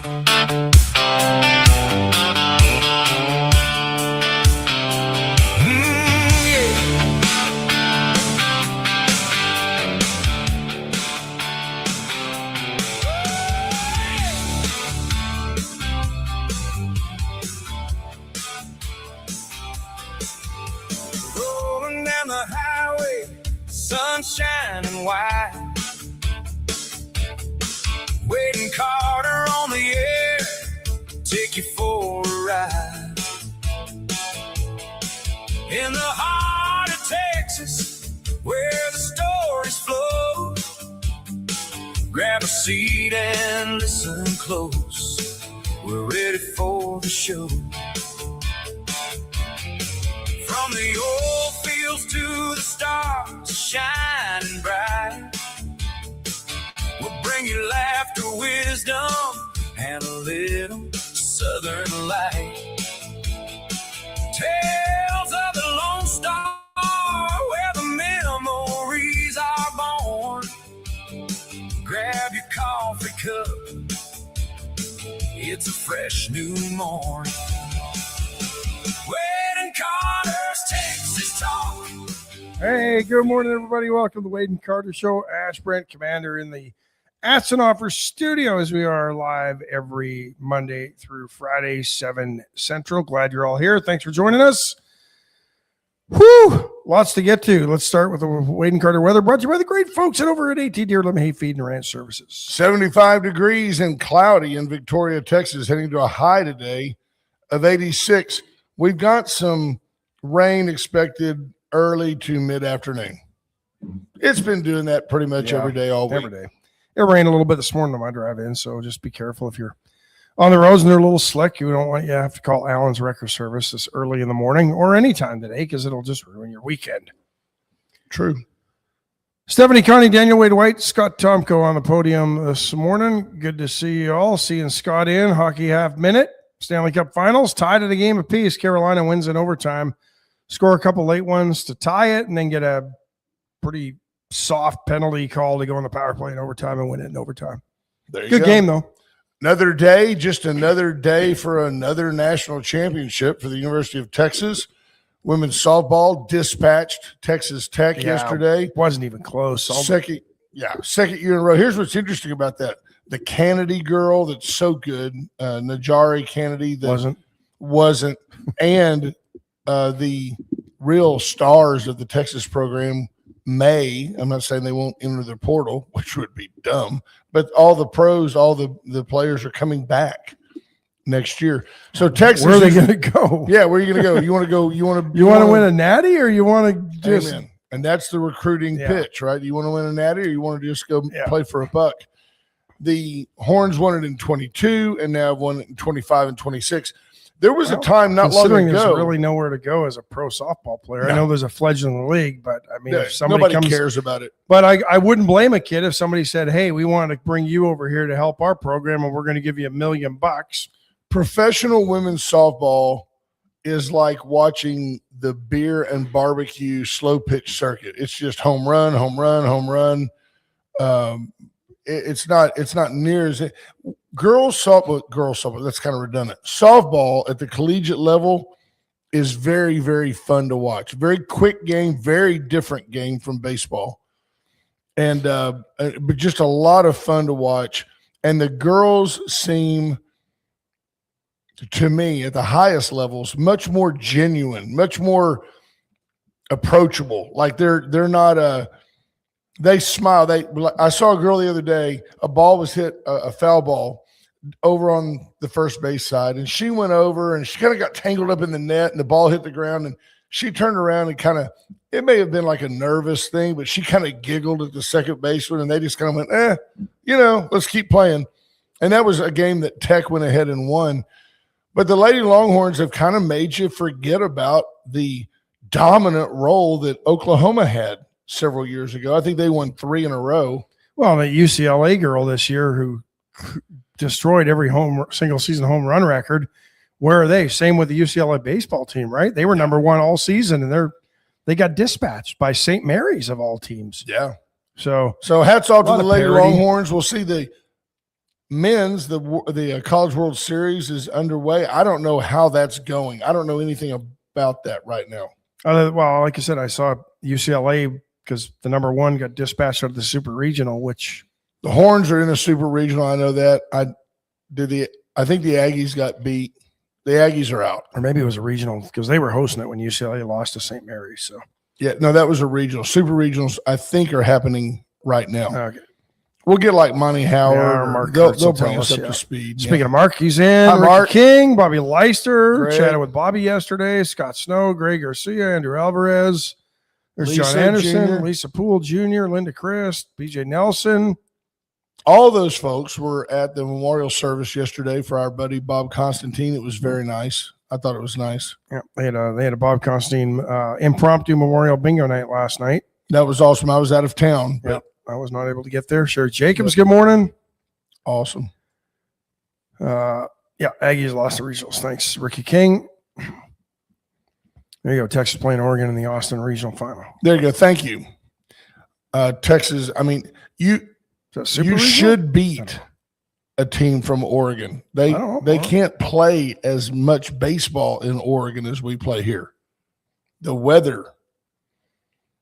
Rolling down the highway, sun shining white. Waiting Carter on the air, take you for a ride. In the heart of Texas, where the stories flow, grab a seat and listen close. We're ready for the show. From the old fields to the stars shining bright, we'll bring you laughter, wisdom, and a little southern light. Tales of the Lone Star, where the memories are born. Grab your coffee cup, it's a fresh new morning. Wade and Carter's Texas Talk. Hey, good morning, everybody. Welcome to the Wade and Carter Show. Ash Brent, Commander, in the Atzenoffer studio, as we are live every Monday through Friday, 7 Central. Glad you're all here. Thanks for joining us. Whew, lots to get to. Let's start with the Wade and Carter weather, brought to you by the great folks over at AT Deerland Hay Feed and Ranch Services. 75 degrees and cloudy in Victoria, Texas, heading to a high today of 86. We've got some rain expected early to mid-afternoon. It's been doing that pretty much every day all week. Every day. It rained a little bit this morning on my drive in, so just be careful if you're on the roads and they're a little slick. You don't want you have to call Allen's Wrecker Service this early in the morning or anytime today because it'll just ruin your weekend. True. Stephanie Connie, Daniel Wade White, Scott Tomko on the podium this morning. Good to see you all. Seeing Scott in hockey half minute. Stanley Cup Finals tied at a game apiece. Carolina wins in overtime. Score a couple late ones to tie it, and then get a pretty soft penalty call to go on the power play in overtime and win it in overtime. Good game, though. Another day, just another day for another national championship for the University of Texas. Women's softball dispatched Texas Tech yesterday. Wasn't even close. Second year in a row. Here's what's interesting about that. The Kennedy girl that's so good, Najari Kennedy, that wasn't, and the real stars of the Texas program I'm not saying they won't enter the portal, which would be dumb, but all the pros, all the players are coming back next year. So Texas, where are they going to go? Yeah, where are you going to go? You want to go? You want to win a natty, or you want to just? Amen. And that's the recruiting pitch, right? You want to win a natty, or you want to just go play for a buck? The Horns won it in 22, and now have won it in 25 and 26. There was a time not long ago. There's really nowhere to go as a pro softball player. No. I know there's a fledgling league, but I mean, if somebody cares about it. But I wouldn't blame a kid if somebody said, "Hey, we want to bring you over here to help our program, and we're going to give you $1 million." Professional women's softball is like watching the beer and barbecue slow pitch circuit. It's just home run, home run, home run. It's not near as girls softball. That's kind of redundant. Softball at the collegiate level is very, very fun to watch. Very quick game, very different game from baseball, and but just a lot of fun to watch. And the girls seem, to me, at the highest levels, much more genuine, much more approachable. Like they're not they smile. I saw a girl the other day, a ball was hit, a foul ball over on the first base side, and she went over and she kind of got tangled up in the net, and the ball hit the ground, and she turned around and kind of, it may have been like a nervous thing, but she kind of giggled at the second baseman, and they just kind of went, let's keep playing. And that was a game that Tech went ahead and won. But the Lady Longhorns have kind of made you forget about the dominant role that Oklahoma had several years ago. I think they won 3 in a row. Well, the UCLA girl this year who destroyed every single season home run record. Where are they? Same with the UCLA baseball team, right? They were number 1 all season, and they got dispatched by St. Mary's of all teams. Yeah. So hats off to the Lady Longhorns. We'll see men's, the College World Series is underway. I don't know how that's going. I don't know anything about that right now. Well, like I said, I saw UCLA because the number one got dispatched out of the Super Regional, which the Horns are in the Super Regional. I know that. I think the Aggies got beat. The Aggies are out. Or maybe it was a regional because they were hosting it when UCLA lost to St. Mary's. So yeah, no, that was a regional. Super Regionals, I think, are happening right now. Okay. We'll get like Monty Howard. Mark they'll tell bring us up yeah. to speed. Speaking of Mark, he's in. Hi, Ricky Mark. King, Bobby Leister, Greg. chatted with Bobby yesterday. Scott Snow, Greg Garcia, Andrew Alvarez. There's Lisa John Anderson, Jr. Lisa Poole Jr., Linda Christ, BJ Nelson. All those folks were at the memorial service yesterday for our buddy Bob Constantine. It was very nice. I thought it was nice. Yeah, they had a Bob Constantine impromptu memorial bingo night last night. That was awesome. I was out of town. But Yep. I was not able to get there. Sure. Jacobs, good morning. awesome. Yeah, Aggies lost the regionals. Thanks, Ricky King. There you go. Texas playing Oregon in the Austin regional final. There you go. Thank you. Texas, I mean, you Is that Super you regional? should beat a team from Oregon. They I don't they know. can't play as much baseball in Oregon as we play here. The weather.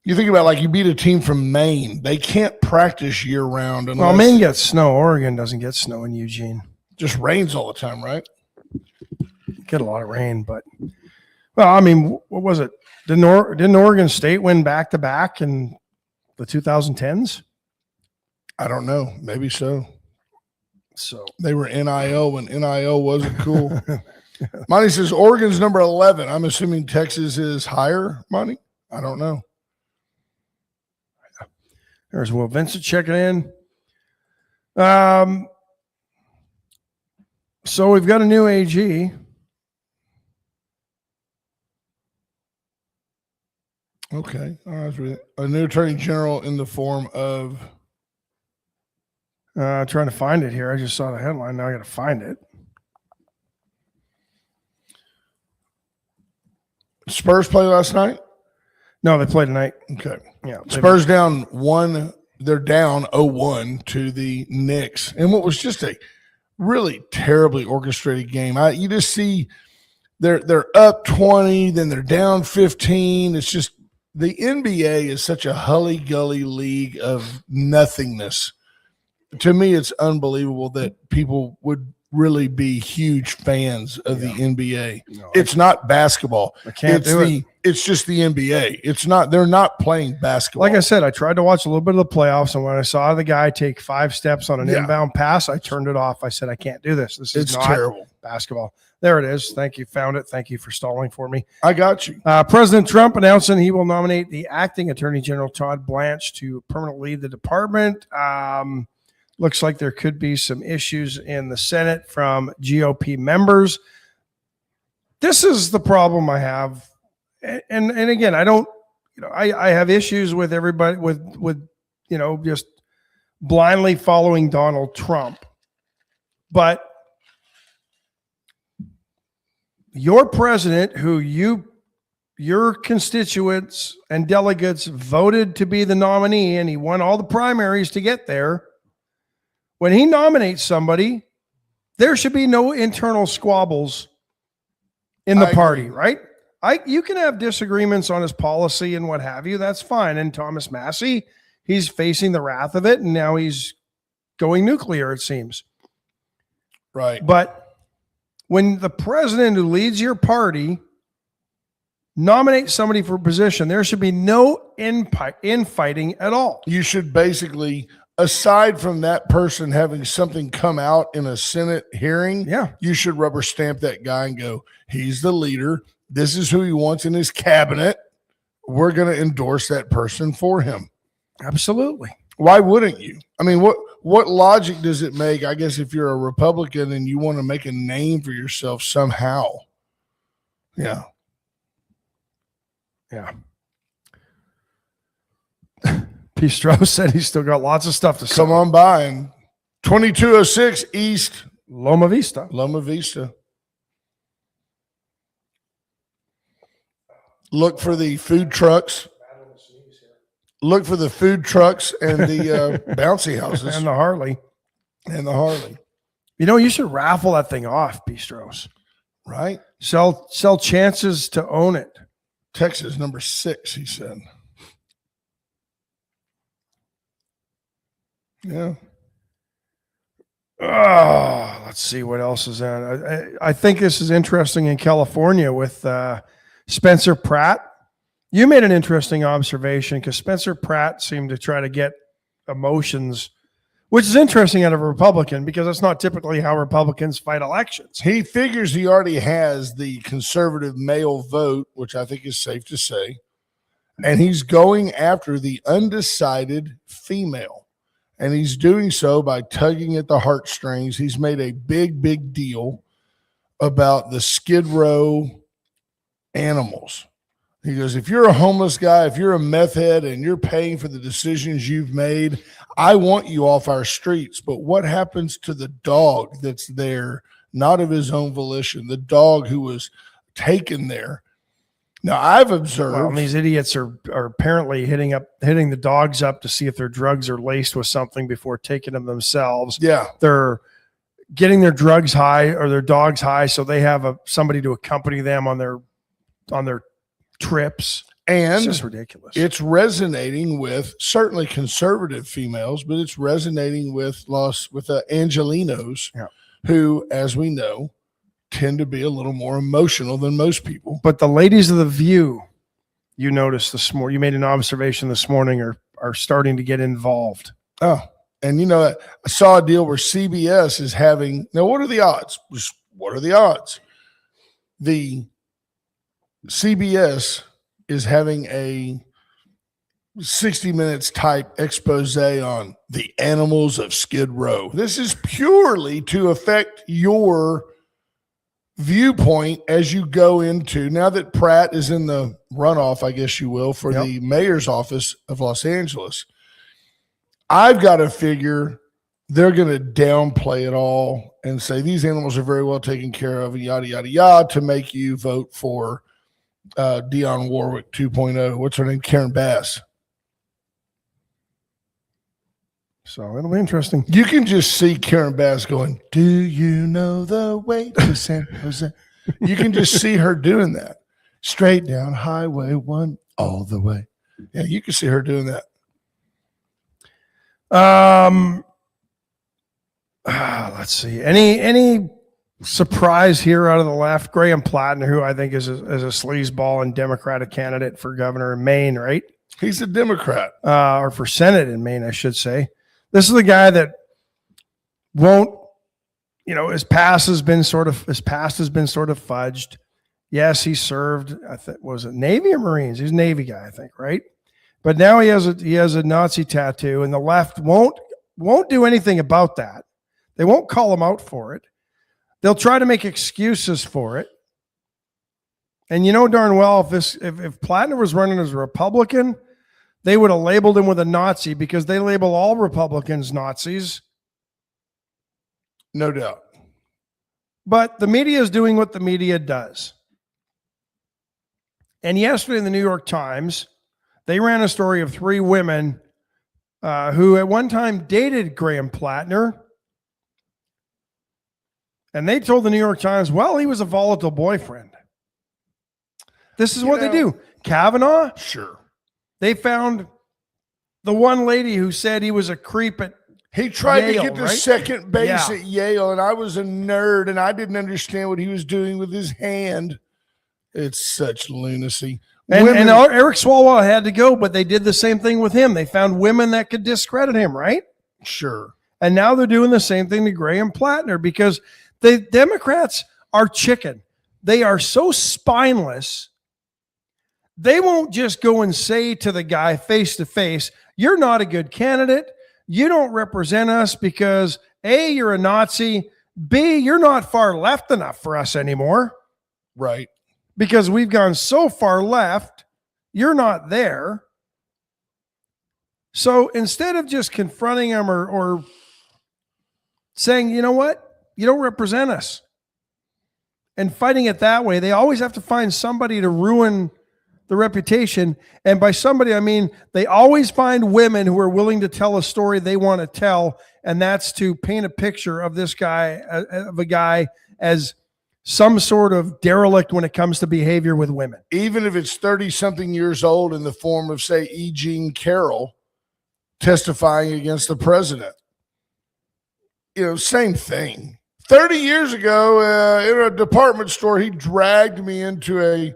You think about like you beat a team from Maine. They can't practice year round unless Well, Maine gets snow. Oregon doesn't get snow in Eugene. it just rains all the time, right? Get a lot of rain, but well, I mean, what was it? Didn't Oregon State win back to back in the 2010s? I don't know. Maybe so. So They were NIL when NIL wasn't cool. Monty says Oregon's number 11. I'm assuming Texas is higher, Monty? I don't know. there's Will Vincent checking in. So we've got a new AG. Okay. All right. A new attorney general in the form of Trying to find it here. I just saw the headline. Now I got to find it. Spurs play last night. No, they play tonight. Okay. Yeah, Spurs down 1. They're down 0-1 to the Knicks. And what was just a really terribly orchestrated game. You just see they're up 20, then they're down 15. It's just the NBA is such a hully-gully league of nothingness. To me, it's unbelievable that people would really be huge fans of the NBA. No, It's not basketball. I can't do it. It's just the NBA. It's not. They're not playing basketball. Like I said, I tried to watch a little bit of the playoffs, and when I saw the guy take 5 steps on an Yeah. inbound pass, I turned it off. I said, I can't do this. This is It's not terrible. basketball. There it is. Thank you. Found it. Thank you for stalling for me. I got you. President Trump announcing he will nominate the acting Attorney General Todd Blanche to permanently lead the department. Looks like there could be some issues in the Senate from GOP members. This is the problem I have. And again, I don't, I have issues with everybody with just blindly following Donald Trump. But your president, who your constituents and delegates voted to be the nominee, and he won all the primaries to get there. When he nominates somebody, there should be no internal squabbles in the party, right? You can have disagreements on his policy and what have you. That's fine. And Thomas Massey, he's facing the wrath of it, and now he's going nuclear, it seems. Right. But when the president who leads your party nominates somebody for a position, there should be no infighting at all. You should basically, aside from that person having something come out in a Senate hearing, you should rubber stamp that guy and go, he's the leader. This is who he wants in his cabinet. We're going to endorse that person for him. Absolutely. Why wouldn't you? I mean, what logic does it make, I guess, if you're a Republican and you want to make a name for yourself somehow? Yeah. Yeah. P. Strauss said he's still got lots of stuff to say. Come on by. And 2206 East Loma Vista. Loma Vista. Look for the food trucks. Look for the food trucks and the bouncy houses. And the Harley. And the Harley. You should raffle that thing off, Bistros. Right? Sell chances to own it. Texas number 6, he said. Yeah. Oh, let's see what else is on. I think this is interesting in California with Spencer Pratt. You made an interesting observation because Spencer Pratt seemed to try to get emotions, which is interesting out of a Republican because that's not typically how Republicans fight elections. He figures he already has the conservative male vote, which I think is safe to say, and he's going after the undecided female. And he's doing so by tugging at the heartstrings. He's made a big, big deal about the Skid Row animals. He goes, if you're a homeless guy, if you're a meth head and you're paying for the decisions you've made, I want you off our streets. But what happens to the dog that's there, not of his own volition, the dog who was taken there? Now, I've observed these idiots are apparently hitting the dogs up to see if their drugs are laced with something before taking them themselves. Yeah. They're getting their drugs high or their dogs high so they have somebody to accompany them on their trips. And it's just ridiculous. It's resonating with certainly conservative females, but it's resonating with Angelinos who, as we know, tend to be a little more emotional than most people. But the ladies of The View, you noticed this morning, you made an observation this morning, are starting to get involved. Oh, and I saw a deal where CBS is having, now what are the odds? What are the odds? The CBS is having a 60 Minutes type expose on the animals of Skid Row. This is purely to affect your viewpoint as you go into, now that Pratt is in the runoff, I guess you will, for the mayor's office of Los Angeles. I've got to figure they're going to downplay it all and say these animals are very well taken care of and yada, yada, yada to make you vote for Dionne Warwick 2.0. What's her name? Karen Bass. So it'll be interesting. You can just see Karen Bass going, do you know the way to San Jose? You can just see her doing that. Straight down Highway 1 all the way. Yeah, you can see her doing that. Let's see. Any surprise here out of the left? Graham Plattner, who I think is a sleazeball and Democratic candidate for governor in Maine, right? He's a Democrat. Or for Senate in Maine, I should say. This is the guy that won't, his past has been sort of fudged. Yes, he served, I think, was it Navy or Marines? He's a Navy guy, I think, right? But now he has a Nazi tattoo, and the left won't do anything about that. They won't call him out for it. They'll try to make excuses for it. And you know darn well if Plattner was running as a Republican, they would have labeled him with a Nazi because they label all Republicans Nazis. No doubt. But the media is doing what the media does. And yesterday in the New York Times, they ran a story of 3 women who at one time dated Graham Plattner. And they told the New York Times, well, he was a volatile boyfriend. This is what they do. Kavanaugh? Sure. They found the one lady who said he was a creep at He tried Yale, to get to right? second base Yeah. at Yale, and I was a nerd, and I didn't understand what he was doing with his hand. It's such lunacy. And Eric Swalwell had to go, but they did the same thing with him. They found women that could discredit him, right? Sure. And now they're doing the same thing to Graham Plattner because the Democrats are chicken. They are so spineless. They won't just go and say to the guy face to face, you're not a good candidate. You don't represent us because A, you're a Nazi. B, you're not far left enough for us anymore. Right. Because we've gone so far left, you're not there. So instead of just confronting them or saying, you know what, you don't represent us, and fighting it that way, they always have to find somebody to ruin the reputation. And by somebody, I mean, they always find women who are willing to tell a story they want to tell. And that's to paint a picture of this guy, of a guy as some sort of derelict when it comes to behavior with women. Even if it's 30-something years old in the form of, say, E. Jean Carroll testifying against the president. Same thing. 30 years ago in a department store, he dragged me into a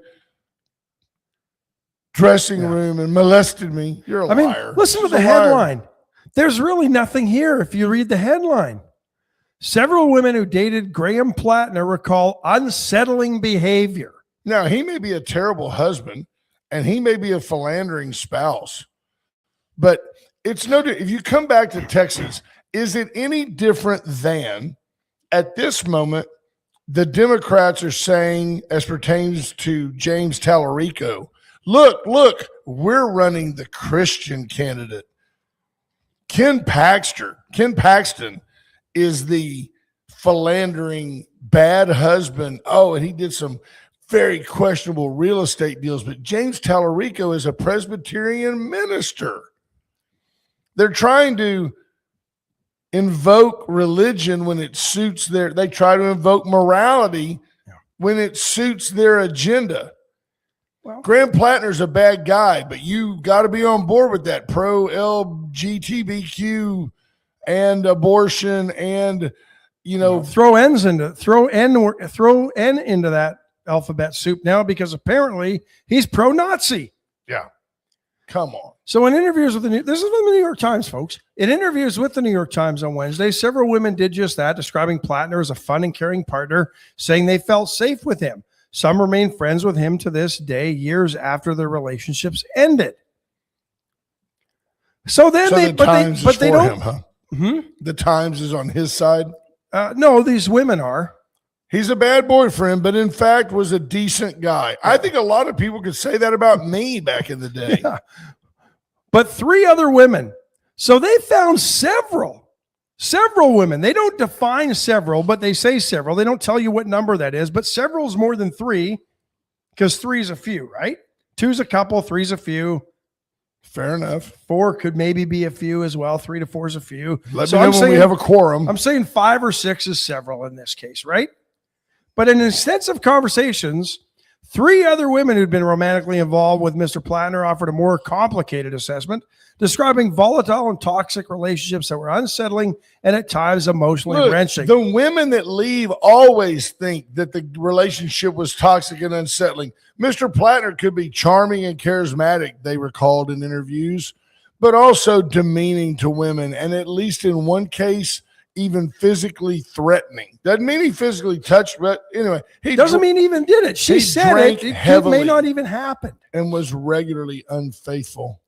dressing room and molested me. You're a liar. Listen to the headline. There's really nothing here if you read the headline. Several women who dated Graham Plattner recall unsettling behavior. Now, he may be a terrible husband and he may be a philandering spouse, but it's no different. If you come back to Texas, is it any different than at this moment the Democrats are saying, as pertains to James Tallarico, look, we're running the Christian candidate. Ken Paxton is the philandering bad husband. Oh, and he did some very questionable real estate deals. But James Tallarico is a Presbyterian minister. They're trying to invoke religion when it suits they try to invoke morality when it suits their agenda. Well, Graham Plattner's a bad guy, but you got to be on board with that pro-LGBTQ and abortion and, throw N into that alphabet soup now because apparently he's pro-Nazi. Yeah. Come on. So in interviews with this is from the New York Times, folks. In interviews with the New York Times on Wednesday, several women did just that, describing Plattner as a fun and caring partner, saying they felt safe with him. Some remain friends with him to this day, years after their relationships ended. So then they don't. Him, huh? Mm-hmm. The Times is on his side. No, these women are. He's a bad boyfriend, but in fact was a decent guy. I think a lot of people could say that about me back in the day. Yeah. But 3 other women. So they found several women. They don't define several, but they say several. They don't tell you what number that is, but several is more than 3 because 3 is a few, right? 2's a couple, 3's a few. Fair enough. 4 could maybe be a few as well. 3 to 4 is a few. Let me know when we have a quorum. I'm saying 5 or 6 is several in this case, right? But in extensive conversations, 3 other women who'd been romantically involved with Mr. Plattner offered a more complicated assessment, describing volatile and toxic relationships that were unsettling and at times emotionally wrenching. The women that leave always think that the relationship was toxic and unsettling. Mr. Plattner could be charming and charismatic, they recalled in interviews, but also demeaning to women, and at least in one case, even physically threatening. Doesn't mean he physically touched, but anyway. He doesn't mean he even did it. She said it may not even happen. And was regularly unfaithful.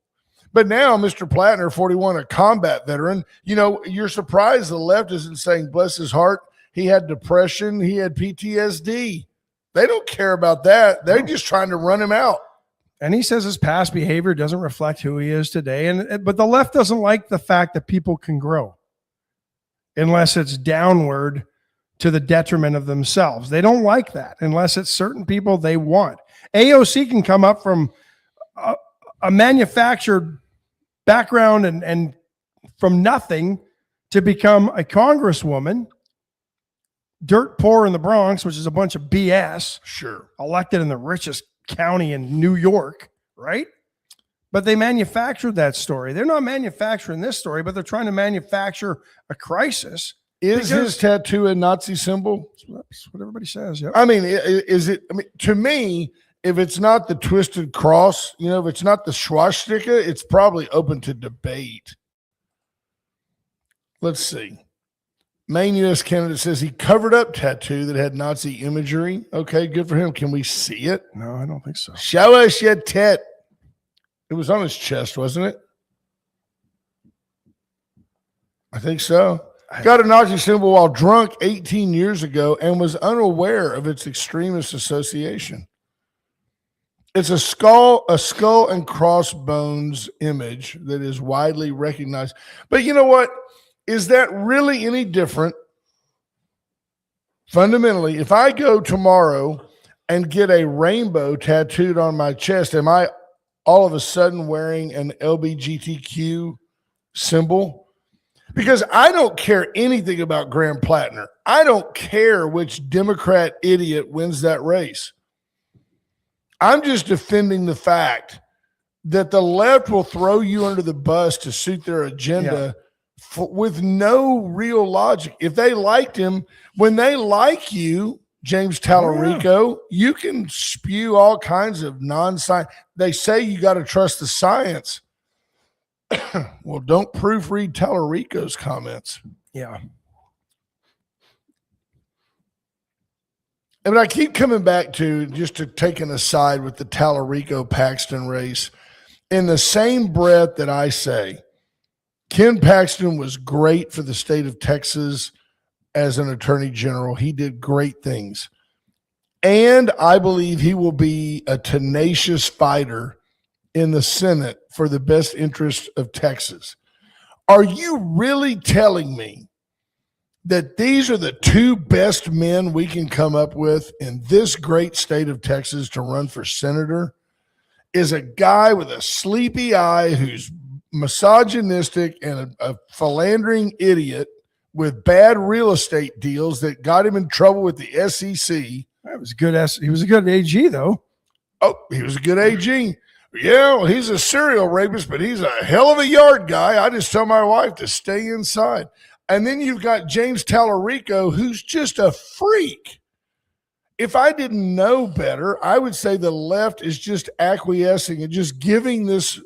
But now Mr. Plattner, 41, a combat veteran, you're surprised the left isn't saying, bless his heart, he had depression, he had PTSD. They don't care about that. They're just trying to run him out. And he says his past behavior doesn't reflect who he is today. But the left doesn't like the fact that people can grow unless it's downward to the detriment of themselves. They don't like that unless it's certain people they want. AOC can come up from a manufactured background and from nothing to become a congresswoman, dirt poor in the Bronx, which is a bunch of BS. Sure. Elected in the richest county in New York, right? But they manufactured that story. They're not manufacturing this story, but they're trying to manufacture a crisis. Is his tattoo a Nazi symbol? That's what everybody says. Yep. I mean, is it? I mean, to me, if it's not the twisted cross, if it's not the swastika, it's probably open to debate. Let's see. Maine U.S. candidate says he covered up tattoo that had Nazi imagery. Okay, good for him. Can we see it? No, I don't think so. Show us your tit. It was on his chest, wasn't it? I think so. Got a Nazi symbol while drunk 18 years ago and was unaware of its extremist association. It's a skull and crossbones image that is widely recognized. But you know what? Is that really any different? Fundamentally, if I go tomorrow and get a rainbow tattooed on my chest, am I all of a sudden wearing an LBGTQ symbol? Because I don't care anything about Graham Plattner. I don't care which Democrat idiot wins that race. I'm just defending the fact that the left will throw you under the bus to suit their agenda with no real logic. If they liked him, when they like you, James Tallarico, you can spew all kinds of non-science. They say you got to trust the science. Well, don't proofread Tallarico's comments. Yeah. But I keep coming back to, just to take an aside with the Tallarico-Paxton race, in the same breath that I say, Ken Paxton was great for the state of Texas as an attorney general. He did great things. And I believe he will be a tenacious fighter in the Senate for the best interest of Texas. Are you really telling me that these are the two best men we can come up with in this great state of Texas to run for senator? Is a guy with a sleepy eye who's misogynistic and a philandering idiot with bad real estate deals that got him in trouble with the SEC. That was good. He was a good AG, though. Oh, he was a good AG. Yeah, well, he's a serial rapist, but he's a hell of a yard guy. I just tell my wife to stay inside. And then you've got James Tallarico, who's just a freak. If I didn't know better, I would say the left is just acquiescing and just giving this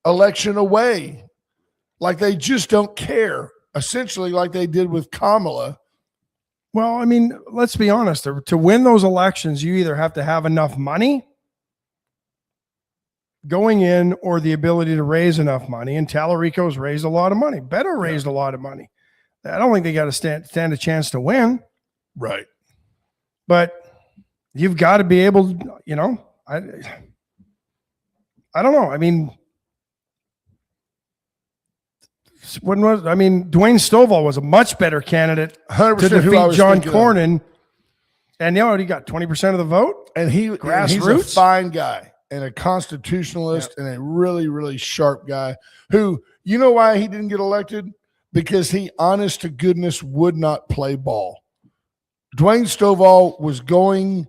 election away. Like they just don't care, essentially like they did with Kamala. Well, I mean, let's be honest. To win those elections, you either have to have enough money going in or the ability to raise enough money. And Tallarico's raised a lot of money. Beto raised a lot of money. I don't think they got to stand a chance to win. Right. But you've got to be able to, I don't know. I mean, Dwayne Stovall was a much better candidate to defeat John Cornyn. And he got 20% of the vote. And he's a fine guy and a constitutionalist and a really, really sharp guy who, you know why he didn't get elected? Because he, honest to goodness, would not play ball. Dwayne Stovall was going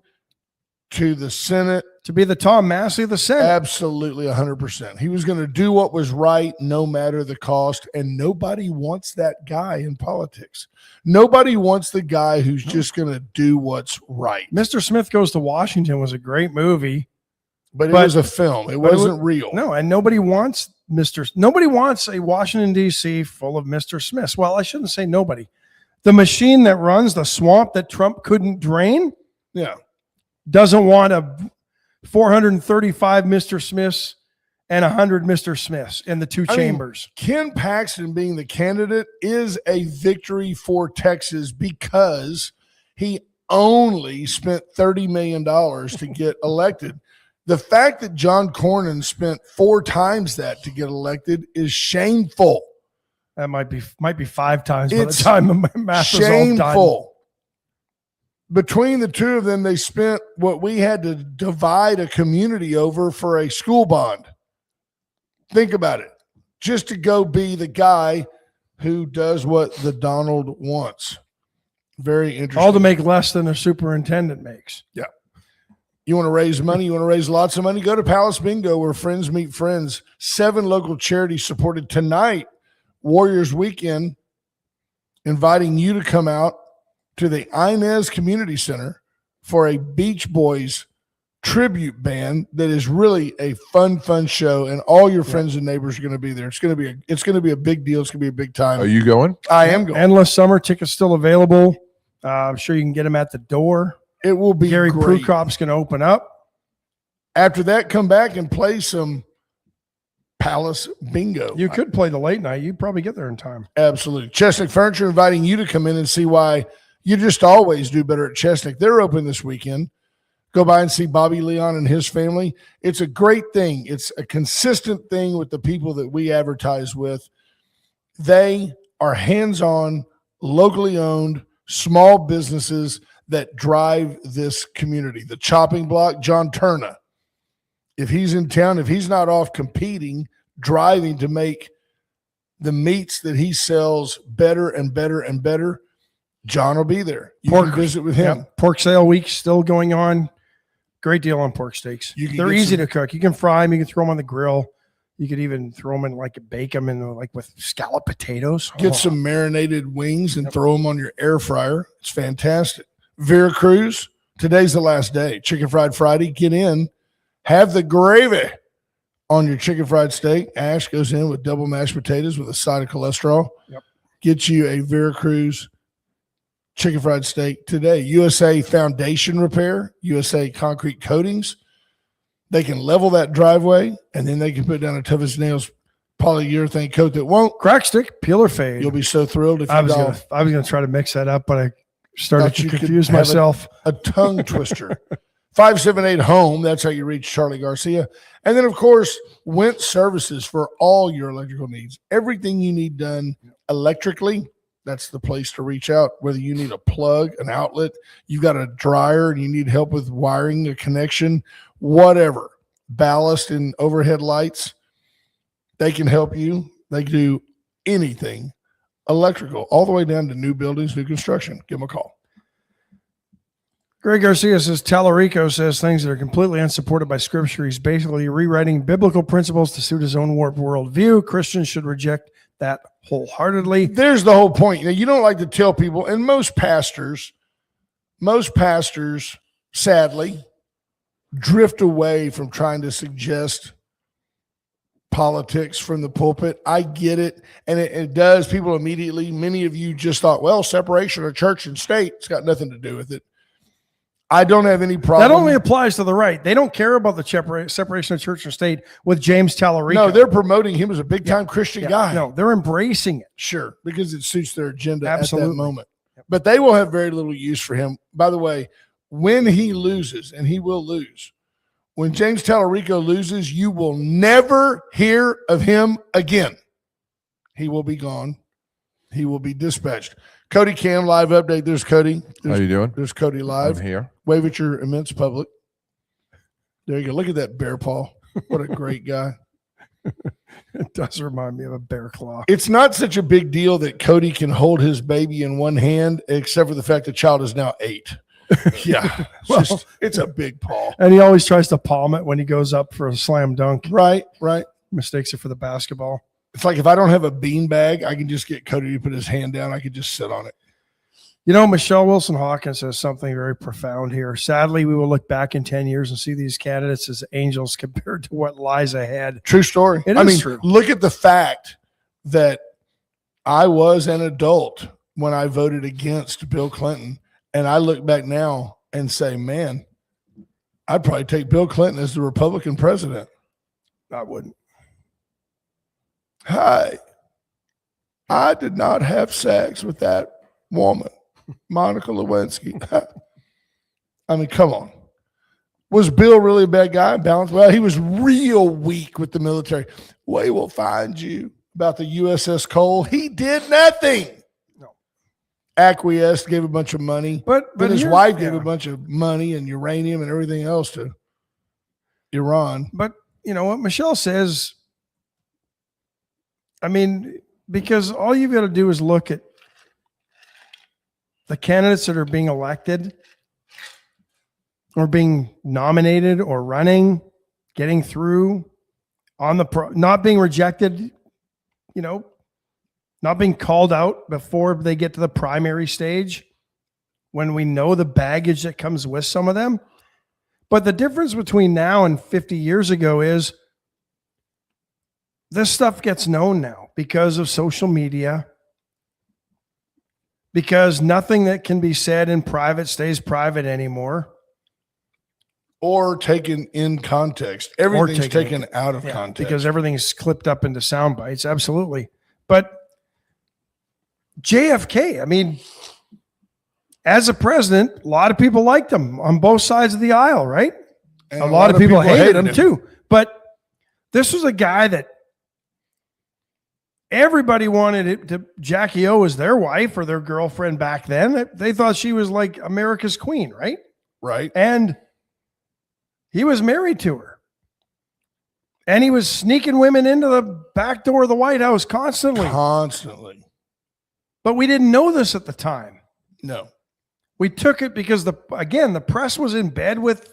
to the Senate. To be the Tom Massey of the Senate. Absolutely, 100%. He was going to do what was right, no matter the cost, and nobody wants that guy in politics. Nobody wants the guy who's just going to do what's right. Mr. Smith Goes to Washington was a great movie. But it was a film. It wasn't real. No, and nobody wants a Washington, D.C. full of Mr. Smiths. Well, I shouldn't say nobody. The machine that runs the swamp that Trump couldn't drain doesn't want a 435 Mr. Smiths and 100 Mr. Smiths in the two chambers. Ken Paxton being the candidate is a victory for Texas because he only spent $30 million to get elected. The fact that John Cornyn spent 4 times that to get elected is shameful. That might be 5 times by the time my math is all done. Shameful. Between the two of them, they spent what we had to divide a community over for a school bond. Think about it. Just to go be the guy who does what the Donald wants. Very interesting. All to make less than a superintendent makes. Yeah. You want to raise money? You want to raise lots of money? Go to Palace Bingo, where friends meet friends. 7 local charities supported tonight, Warriors Weekend, inviting you to come out to the Inez Community Center for a Beach Boys tribute band that is really a fun show, and all your friends and neighbors are going to be there. It's going to be a big deal. It's going to be a big time. Are you going? I am going. Endless Summer tickets still available. I'm sure you can get them at the door. It will be Gary great. Prukop's going to open up. After that, come back and play some Palace Bingo. You could play the late night. You'd probably get there in time. Absolutely. Chestnut Furniture inviting you to come in and see why you just always do better at Chestnut. They're open this weekend. Go by and see Bobby Leon and his family. It's a great thing. It's a consistent thing with the people that we advertise with. They are hands-on, locally owned, small businesses. that drive this community. The chopping block, John Turner. If he's in town, if he's not off competing, driving to make the meats that he sells better and better and better, John will be there. You can visit with him. Pork sale week still going on. Great deal on pork steaks. They're easy to cook. You can fry them. You can throw them on the grill. You could even throw them in, like, bake them in, like, with scalloped potatoes. Get some marinated wings and throw them on your air fryer. It's fantastic. Veracruz, today's the last day. Chicken Fried Friday. Get in. Have the gravy on your chicken fried steak. Ash goes in with double mashed potatoes with a side of cholesterol. Yep. Get you a Veracruz chicken fried steak today. USA Foundation Repair, USA Concrete Coatings. They can level that driveway, and then they can put down a tough as nails polyurethane coat that won't crack stick, peel or fade. You'll be so thrilled if I was gonna try to mix that up, but I started to confuse myself. A tongue twister. 578-HOME. That's how you reach Charlie Garcia. And then, of course, Wentz Services for all your electrical needs. Everything you need done electrically, that's the place to reach out. Whether you need a plug, an outlet, you've got a dryer and you need help with wiring, a connection, whatever, ballast and overhead lights, they can help you. They can do anything electrical, all the way down to new buildings, new construction. Give them a call. Greg Garcia says Tallarico says things that are completely unsupported by Scripture. He's basically rewriting biblical principles to suit his own warped worldview. Christians should reject that wholeheartedly. There's the whole point. You don't like to tell people, and most pastors, sadly, drift away from trying to suggest politics from the pulpit. I get it, and it does. People immediately, many of you just thought, well, separation of church and state, it's got nothing to do with it. I don't have any problem. That only applies to the right. They don't care about the separation of church and state with James Tallarico. No, they're promoting him as a big-time Christian guy. No, they're embracing it. Sure, because it suits their agenda at that moment. But they will have very little use for him. By the way, when he loses, and he will lose, when James Tallarico loses, you will never hear of him again. He will be gone. He will be dispatched. Cody Cam live update. There's Cody. How you doing? There's Cody live. I'm here. Wave at your immense public. There you go. Look at that bear paw. What a great guy. It does remind me of a bear claw. It's not such a big deal that Cody can hold his baby in one hand, except for the fact the child is now 8. Yeah. It's a big paw. And he always tries to palm it when he goes up for a slam dunk. Right. Mistakes it for the basketball. It's like if I don't have a bean bag, I can just get Cody to put his hand down. I could just sit on it. You know, Michelle Wilson Hawkins says something very profound here. Sadly, we will look back in 10 years and see these candidates as angels compared to what lies ahead. True story. It is true. Look at the fact that I was an adult when I voted against Bill Clinton. And I look back now and say, man, I'd probably take Bill Clinton as the Republican president. I wouldn't. Hi, I did not have sex with that woman, Monica Lewinsky. I mean, come on. Was Bill really a bad guy? Balanced? Well, he was real weak with the military. We will find you about the USS Cole. He did nothing. No. Acquiesced, gave a bunch of money. But then his wife gave a bunch of money and uranium and everything else to Iran. But you know what Michelle says, I mean, because all you've got to do is look at the candidates that are being elected or being nominated or running, getting through on not being rejected, you know, not being called out before they get to the primary stage when we know the baggage that comes with some of them. But the difference between now and 50 years ago is this stuff gets known now because of social media, because nothing that can be said in private stays private anymore. Or taken in context. Everything's taken out of context. Because everything's clipped up into sound bites. Absolutely. But JFK, I mean, as a president, a lot of people liked him on both sides of the aisle, right? And a lot of people hated him too. But this was a guy that everybody wanted it to Jackie O as their wife or their girlfriend back then. They thought she was like America's queen, right? Right. And he was married to her. And he was sneaking women into the back door of the White House constantly. Constantly. But we didn't know this at the time. No. We took it because the press was in bed with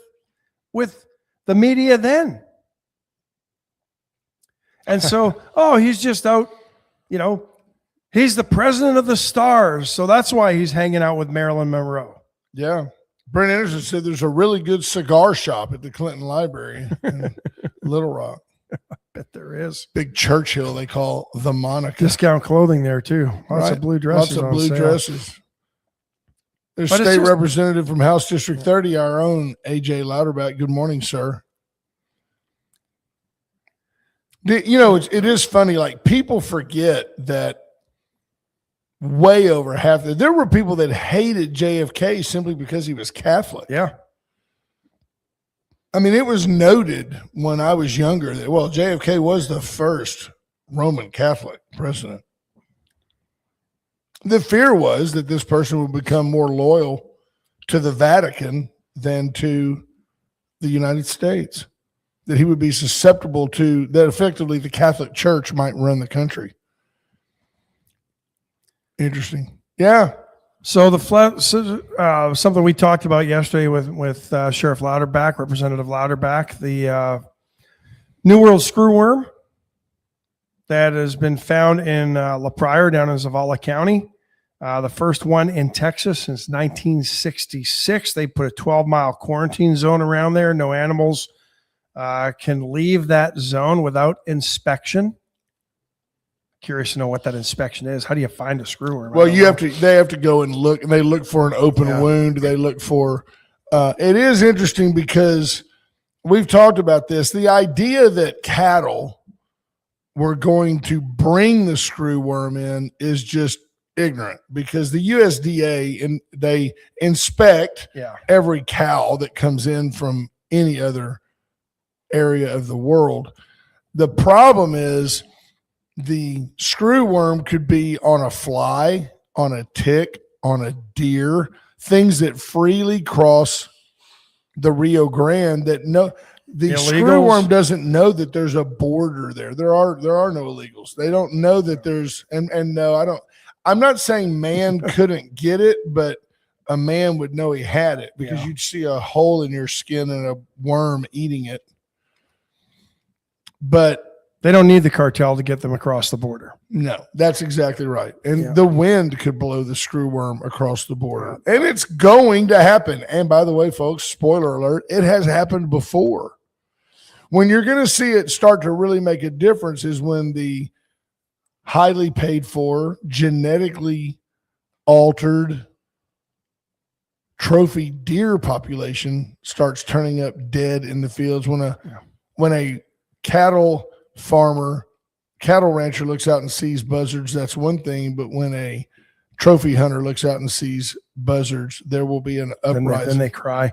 the media then. And so, he's just out, he's the president of the stars. So that's why he's hanging out with Marilyn Monroe. Yeah. Brent Anderson said there's a really good cigar shop at the Clinton Library in Little Rock. I bet there is. Big Churchill, they call the Monica. Discount clothing there too. Lots of blue dresses. Lots of blue dresses. There's state representative from House District 30, our own AJ Louderback. Good morning, sir. It is funny. Like, people forget that way over half. There were people that hated JFK simply because he was Catholic. Yeah. I mean, it was noted when I was younger that, JFK was the first Roman Catholic president. The fear was that this person would become more loyal to the Vatican than to the United States, that he would be susceptible to that. Effectively, the Catholic Church might run the country. Interesting. Yeah. So something we talked about yesterday with Sheriff Louderback, Representative Louderback, the New World screwworm that has been found in La Pryor down in Zavala County. The first one in Texas since 1966. They put a 12-mile quarantine zone around there. No animals can leave that zone without inspection. Curious to know what that inspection is. How do you find a screwworm? Well, they have to go and look, and they look for an open wound. They look for, it is interesting because we've talked about this. The idea that cattle were going to bring the screwworm in is just ignorant, because the USDA, they inspect every cow that comes in from any other area of the world. The problem is, the screwworm could be on a fly, on a tick, on a deer, things that freely cross the Rio Grande that the screwworm doesn't know that there's a border there. There are no illegals. They don't know that there's, and no, I'm not saying man couldn't get it, but a man would know he had it, because you'd see a hole in your skin and a worm eating it. But they don't need the cartel to get them across the border. No, that's exactly right. And the wind could blow the screwworm across the border. And it's going to happen. And by the way, folks, spoiler alert, it has happened before. When you're going to see it start to really make a difference is when the highly paid for, genetically altered trophy deer population starts turning up dead in the fields. When a cattle rancher looks out and sees buzzards, that's one thing. But when a trophy hunter looks out and sees buzzards, there will be an uprising. Then they cry.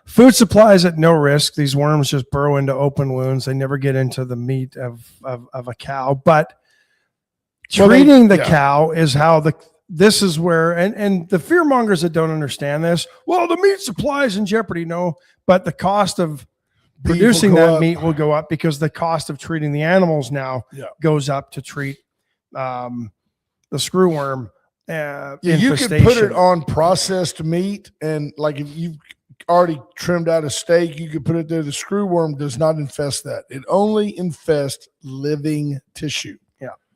Food supplies at no risk. These worms just burrow into open wounds. They never get into the meat of a cow. But treating the cow is how this is where, and the fear mongers that don't understand this, well, the meat supply is in jeopardy. No, but the cost of producing that meat will go up, because the cost of treating the animals now goes up to treat the screwworm you could put it on processed meat, and like if you've already trimmed out a steak, you could put it there. The screwworm does not infest that. It only infests living tissue.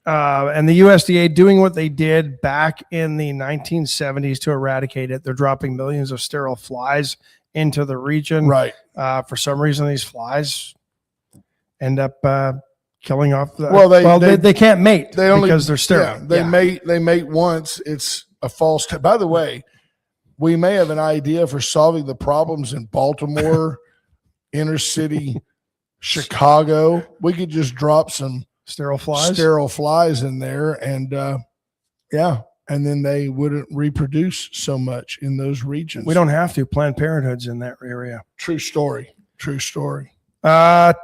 And the USDA doing what they did back in the 1970s to eradicate it. They're dropping millions of sterile flies into the region. Right. For some reason, these flies end up killing off they can't mate because they're sterile. They mate once. It's a false by the way, we may have an idea for solving the problems in Baltimore, inner city, Chicago. We could just drop some sterile flies in there, and and then they wouldn't reproduce so much in those regions. We don't have to. Planned Parenthood's in that area. True story.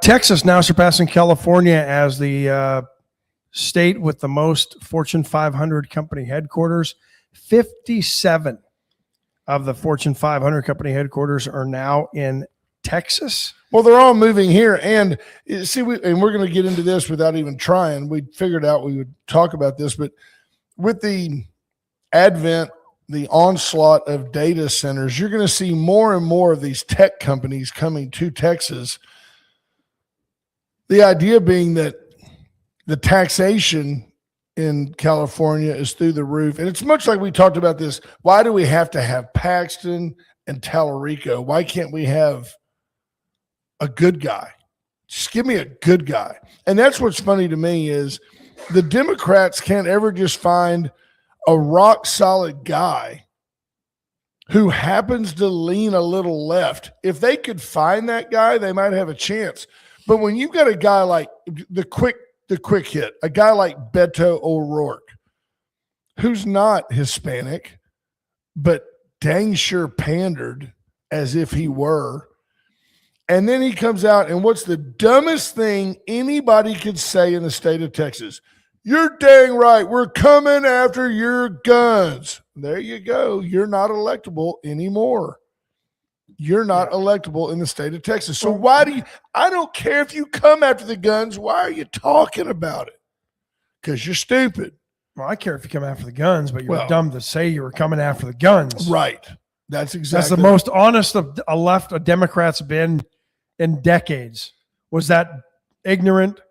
Texas now surpassing California as the state with the most Fortune 500 company headquarters. 57 of the Fortune 500 company headquarters are now in Texas. Well, they're all moving here. And see, and we're going to get into this without even trying. We figured out we would talk about this, but with the advent, the onslaught of data centers, you're going to see more and more of these tech companies coming to Texas. The idea being that the taxation in California is through the roof. And it's much like we talked about this. Why do we have to have Paxton and Tallarico? Why can't we have a good guy? Just give me a good guy. And that's what's funny to me is the Democrats can't ever just find a rock solid guy who happens to lean a little left. If they could find that guy, they might have a chance. But when you've got a guy like the quick hit, a guy like Beto O'Rourke, who's not Hispanic, but dang sure pandered as if he were. And then he comes out, and what's the dumbest thing anybody could say in the state of Texas? You're dang right. We're coming after your guns. There you go. You're not electable anymore. You're not electable in the state of Texas. So why do you – I don't care if you come after the guns. Why are you talking about it? Because you're stupid. Well, I care if you come after the guns, but you're dumb to say you were coming after the guns. Right. That's exactly. That's the most honest a Democrats been in decades, was that ignorant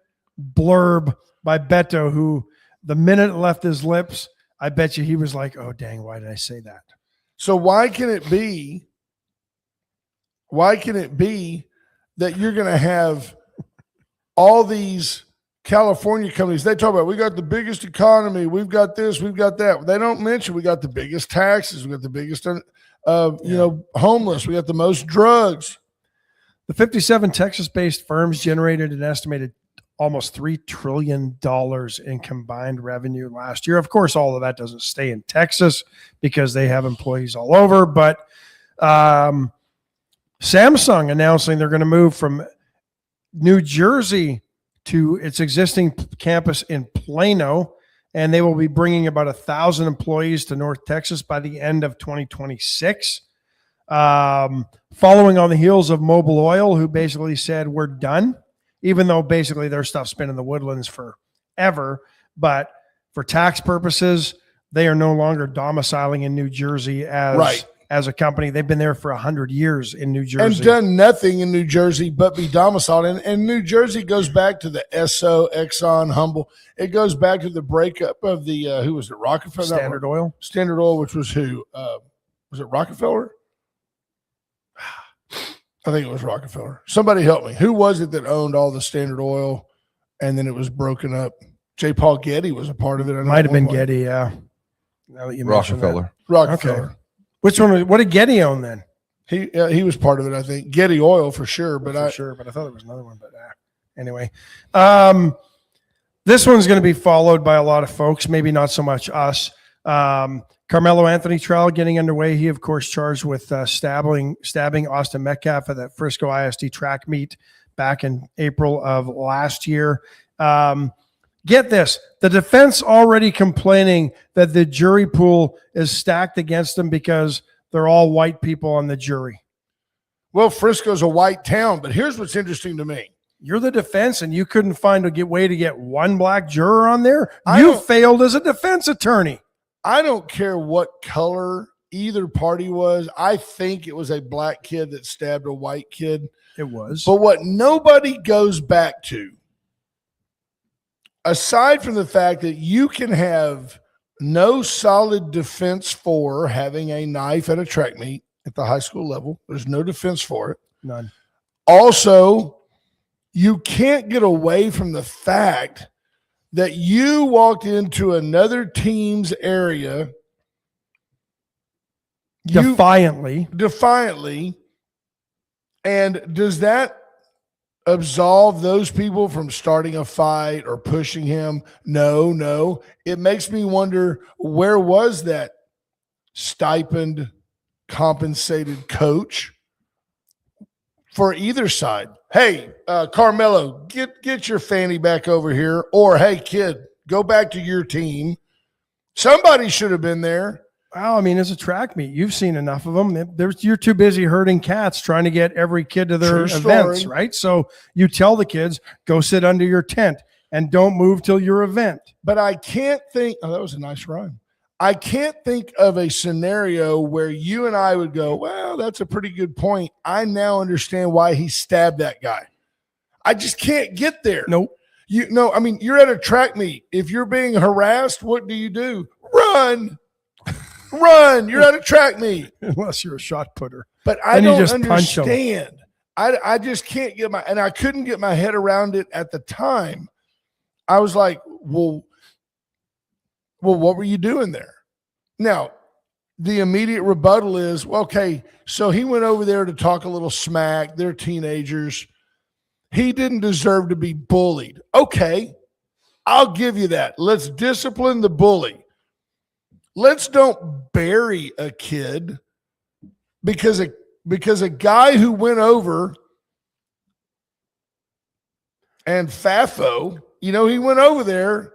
blurb by Beto, who the minute it left his lips, I bet you he was like, oh, dang, why did I say that? So why can it be that you're going to have all these California companies? They talk about, we got the biggest economy, we've got this, we've got that. They don't mention we got the biggest taxes, we got the biggest homeless, we got the most drugs. The 57 Texas-based firms generated an estimated almost $3 trillion in combined revenue last year. Of course, all of that doesn't stay in Texas because they have employees all over, but Samsung announcing they're going to move from New Jersey to its existing campus in Plano, and they will be bringing about 1,000 employees to North Texas by the end of 2026. Following on the heels of Mobil Oil, who basically said, we're done, even though basically their stuff's been in the woodlands forever. But for tax purposes, they are no longer domiciling in New Jersey as a company. They've been there for 100 years in New Jersey. And done nothing in New Jersey but be domiciled. And New Jersey goes back to the Esso, Exxon, Humble. It goes back to the breakup of the, who was it, Rockefeller? Standard Oil. Standard Oil, which was who? Was it Rockefeller? I think it was Rockefeller. Somebody help me. Who was it that owned all the Standard Oil and then it was broken up? J. Paul Getty was a part of it. Might have been Getty, yeah. Now that you Rockefeller. Okay. Which one? What did Getty own then? He was part of it, I think. Getty Oil for sure, but I thought there was another one. But anyway, this one's going to be followed by a lot of folks, maybe not so much us. Karmelo Anthony trial getting underway. He, of course, charged with stabbing Austin Metcalf at that Frisco ISD track meet back in April of last year. Get this. The defense already complaining that the jury pool is stacked against them because they're all white people on the jury. Well, Frisco's a white town, but here's what's interesting to me. You're the defense, and you couldn't find a way to get one black juror on there? You failed as a defense attorney. I don't care what color either party was. I think it was a black kid that stabbed a white kid. It was. But what nobody goes back to, aside from the fact that you can have no solid defense for having a knife at a track meet at the high school level, there's no defense for it. None. Also, you can't get away from the fact that you walked into another team's area defiantly. And does that absolve those people from starting a fight or pushing him? No. It makes me wonder, where was that stipend compensated coach for either side? Hey, Karmelo, get your fanny back over here. Or, hey, kid, Go back to your team. Somebody should have been there. Well, I mean, it's a track meet. You've seen enough of them. You're too busy herding cats trying to get every kid to their events, right? So you tell the kids, go sit under your tent and don't move till your event. But I can't think – oh, that was a nice rhyme. I can't think of a scenario where you and I would go, well, that's a pretty good point. I now understand why he stabbed that guy. I just can't get there. Nope. I mean, you're at a track meet. If you're being harassed, what do? Run. Run. You're at a track meet. Unless you're a shot putter. But I don't understand. I just can't get and I couldn't get my head around it at the time. I was like, well, what were you doing there? Now, the immediate rebuttal is, well, okay, so he went over there to talk a little smack. They're teenagers. He didn't deserve to be bullied. Okay, I'll give you that. Let's discipline the bully. Let's don't bury a kid because a guy who went over and Fafo, he went over there,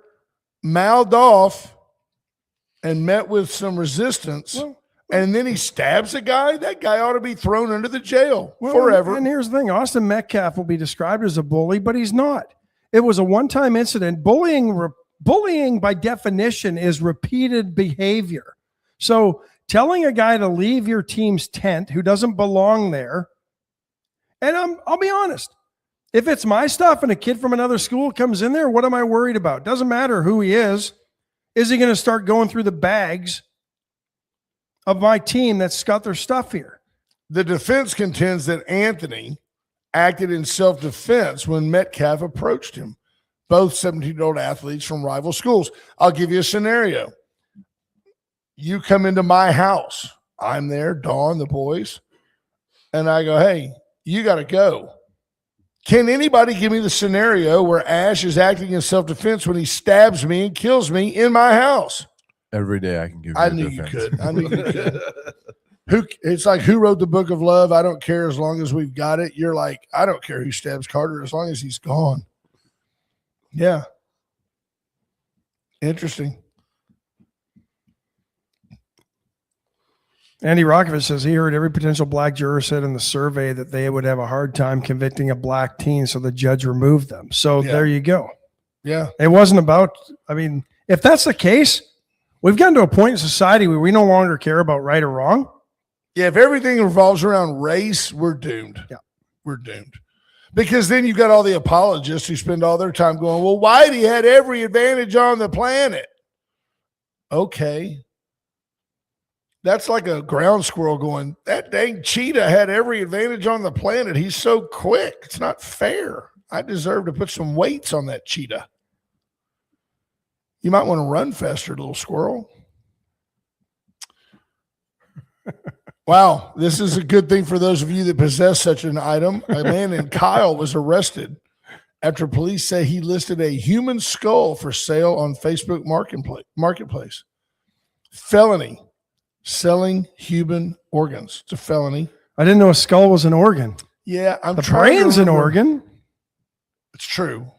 mouthed off, and met with some resistance, and then he stabs a guy. That guy ought to be thrown into the jail forever. And here's the thing. Austin Metcalf will be described as a bully, but he's not. It was a one-time incident. Bullying by definition is repeated behavior. So telling a guy to leave your team's tent who doesn't belong there, and I'll be honest, if it's my stuff and a kid from another school comes in there, what am I worried about? Doesn't matter who he is. Is he going to start going through the bags of my team that's got their stuff here? The defense contends that Anthony acted in self-defense when Metcalf approached him. Both 17-year-old athletes from rival schools. I'll give you a scenario. You come into my house. I'm there, Dawn, the boys, and I go, hey, you got to go. Can anybody give me the scenario where Ash is acting in self-defense when he stabs me and kills me in my house? Every day I can give you I knew defense. You could. I knew you could. It's like, who wrote the book of love? I don't care as long as we've got it. You're like, I don't care who stabs Carter as long as he's gone. Yeah. Interesting. Andy Rockovich says he heard every potential black juror said in the survey that they would have a hard time convicting a black teen, so the judge removed them. So There you go. Yeah. It wasn't about, if that's the case, we've gotten to a point in society where we no longer care about right or wrong. Yeah, if everything revolves around race, we're doomed. Yeah. We're doomed. Because then you've got all the apologists who spend all their time going, well, Whitey had every advantage on the planet. Okay. That's like a ground squirrel going, that dang cheetah had every advantage on the planet. He's so quick. It's not fair. I deserve to put some weights on that cheetah. You might want to run faster, little squirrel. Wow, this is a good thing for those of you that possess such an item. A man named Kyle was arrested after police say he listed a human skull for sale on Facebook Marketplace. Felony. Selling human organs. It's a felony. I didn't know a skull was an organ. Yeah, the brain's an organ. It's true.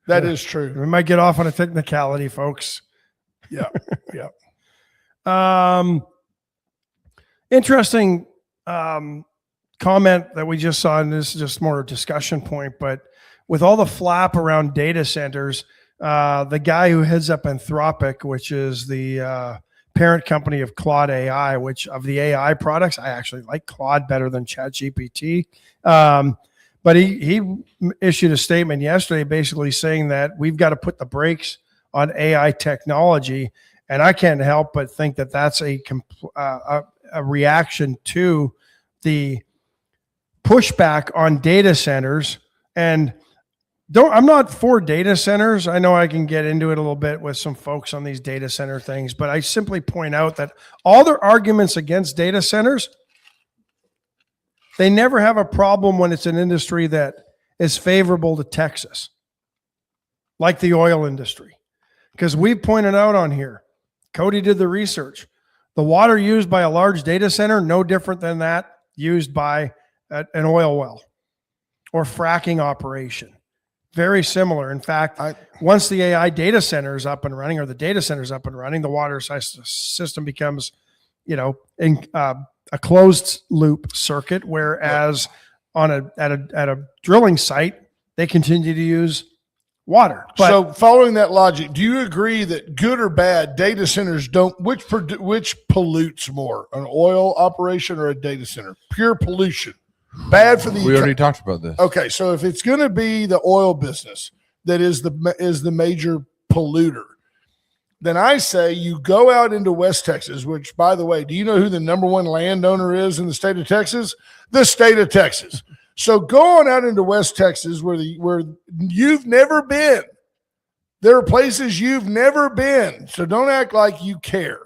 That is true. We might get off on a technicality, folks. Yeah, yeah. Interesting comment that we just saw, and this is just more a discussion point, but with all the flap around data centers, the guy who heads up Anthropic, which is the parent company of Claude AI, which of the AI products, I actually like Claude better than ChatGPT. But he issued a statement yesterday basically saying that we've got to put the brakes on AI technology. And I can't help but think that that's a reaction to the pushback on data centers. And I'm not for data centers. I know I can get into it a little bit with some folks on these data center things, but I simply point out that all their arguments against data centers, they never have a problem when it's an industry that is favorable to Texas, like the oil industry. Because we pointed out on here, Cody did the research. The water used by a large data center, no different than that used by an oil well or fracking operation. Very similar. In fact, once the AI data center is up and running, or the data center is up and running, the water system becomes, in a closed loop circuit. Whereas at a drilling site, they continue to use water. But, so following that logic, do you agree that good or bad data centers which pollutes more, an oil operation or a data center? Pure pollution. Bad for the. We already talked about this. Okay, so if it's going to be the oil business that is the major polluter, then I say you go out into West Texas, which, by the way, do you know who the number one landowner is in the state of Texas? The state of Texas. So go on out into West Texas where you've never been. There are places you've never been. So don't act like you care.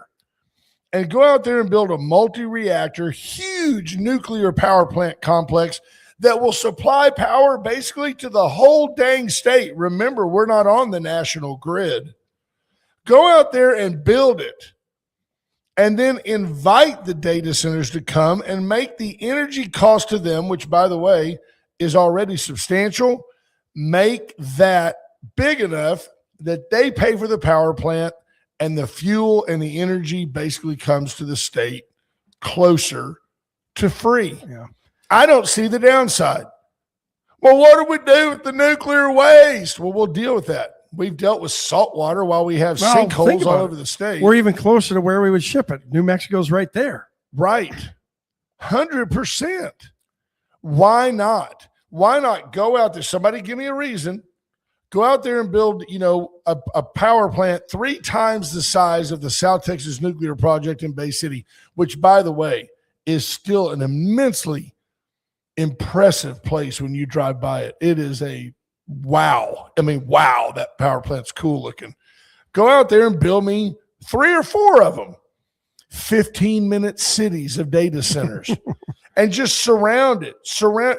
And go out there and build a multi-reactor, huge nuclear power plant complex that will supply power basically to the whole dang state. Remember, we're not on the national grid. Go out there and build it. And then invite the data centers to come and make the energy cost to them, which, by the way, is already substantial, make that big enough that they pay for the power plant and the fuel and the energy basically comes to the state closer to free. Yeah. I don't see the downside. Well, what do we do with the nuclear waste? Well, we'll deal with that. We've dealt with salt water while we have sinkholes all over the state. We're even closer to where we would ship it. New Mexico's right there. Right. 100%. Why not? Why not go out there? Somebody give me a reason. Go out there and build, a power plant 3 times the size of the South Texas nuclear project in Bay City, which, by the way, is still an immensely impressive place when you drive by it. It is a wow. I mean, wow, that power plant's cool looking. Go out there and build me 3 or 4 of them. 15-minute cities of data centers. And just surround it.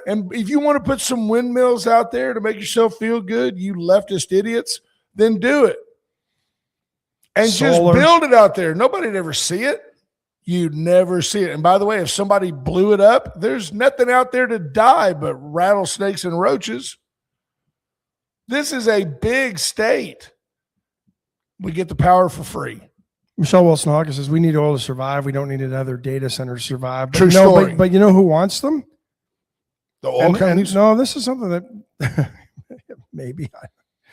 And if you want to put some windmills out there to make yourself feel good, you leftist idiots, then do it. And just build it out there. Nobody'd ever see it. You'd never see it. And by the way, if somebody blew it up, there's nothing out there to die but rattlesnakes and roaches. This is a big state. We get the power for free. Michelle Wilson-Hawkins says, we need oil to survive. We don't need another data center to survive. But True story. But you know who wants them? The oil companies? No, this is something that maybe.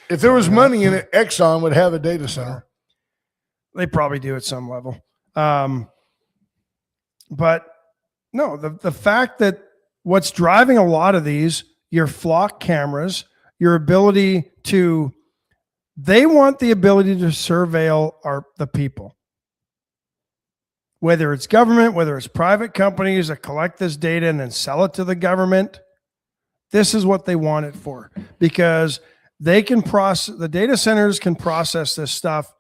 If there was money in it, Exxon would have a data center. They probably do at some level. But no, the fact that what's driving a lot of these, your flock cameras, your ability to, they want the ability to surveil the people. Whether it's government, whether it's private companies that collect this data and then sell it to the government, this is what they want it for. Because they can process, the data centers can process this stuff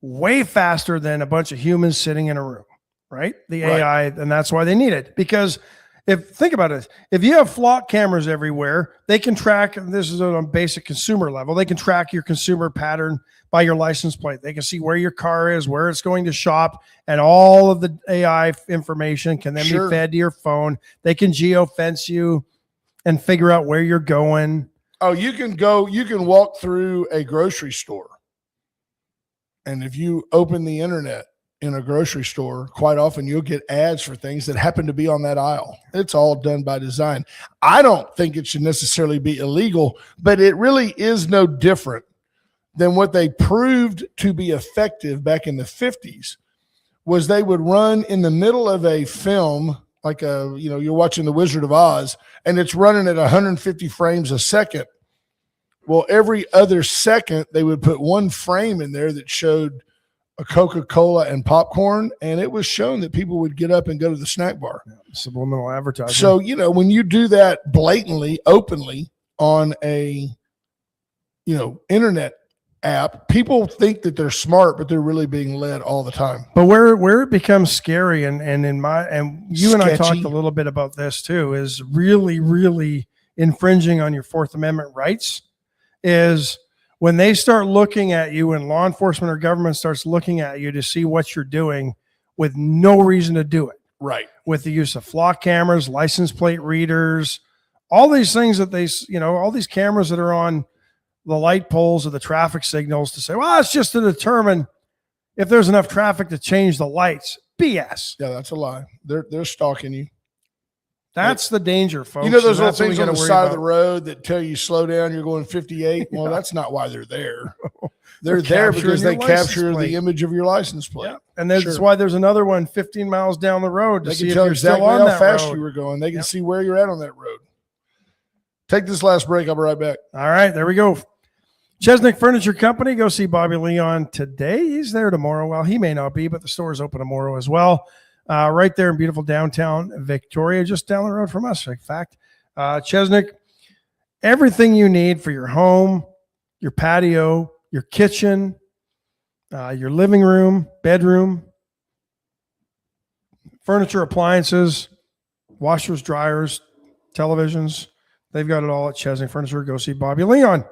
way faster than a bunch of humans sitting in a room, right? The AI, and that's why they need it. Because think about it, if you have flock cameras everywhere, they can track, this is on a basic consumer level, they can track your consumer pattern by your license plate. They can see where your car is, where it's going to shop, and all of the AI information can then be fed to your phone. They can geofence you and figure out where you're going. Oh, you can walk through a grocery store. And if you open the internet in a grocery store, quite often you'll get ads for things that happen to be on that aisle. It's all done by design. I don't think it should necessarily be illegal, but it really is no different than what they proved to be effective back in the 50s was they would run in the middle of a film, like you're watching The Wizard of Oz, and it's running at 150 frames a second. Well, every other second, they would put one frame in there that showed a Coca-Cola and popcorn, and it was shown that people would get up and go to the snack bar. Subliminal advertising. So, when you do that blatantly, openly on a, internet app, people think that they're smart, but they're really being led all the time. But where it becomes scary, and you and I talked a little bit about this too, is really, really infringing on your Fourth Amendment rights, is when they start looking at you and law enforcement or government starts looking at you to see what you're doing with no reason to do it. Right. With the use of flock cameras, license plate readers, all these things that all these cameras that are on the light poles or the traffic signals to say, well, it's just to determine if there's enough traffic to change the lights. BS. Yeah, that's a lie. They're stalking you. That's the danger, folks. You know those little that's what we things on gotta the worry side of about. the road that tell you slow down, you're going 58? Well, that's not why they're there. They're They're there because capturing they your license capture plate. the image of your license plate. Yeah. And that's Sure. why there's another one 15 miles down the road to They see can if tell you're exactly still on how that fast road. you were going. They can Yep. see where you're at on that road. Take this last break. I'll be right back. All right, there we go. Chesnick Furniture Company. Go see Bobby Leon today. He's there tomorrow. Well, he may not be, but the store is open tomorrow as well. Right there in beautiful downtown Victoria, just down the road from us. In fact, Chesnick, everything you need for your home, your patio, your kitchen, your living room, bedroom, furniture, appliances, washers, dryers, televisions. They've got it all at Chesnick Furniture. Go see Bobby Leon.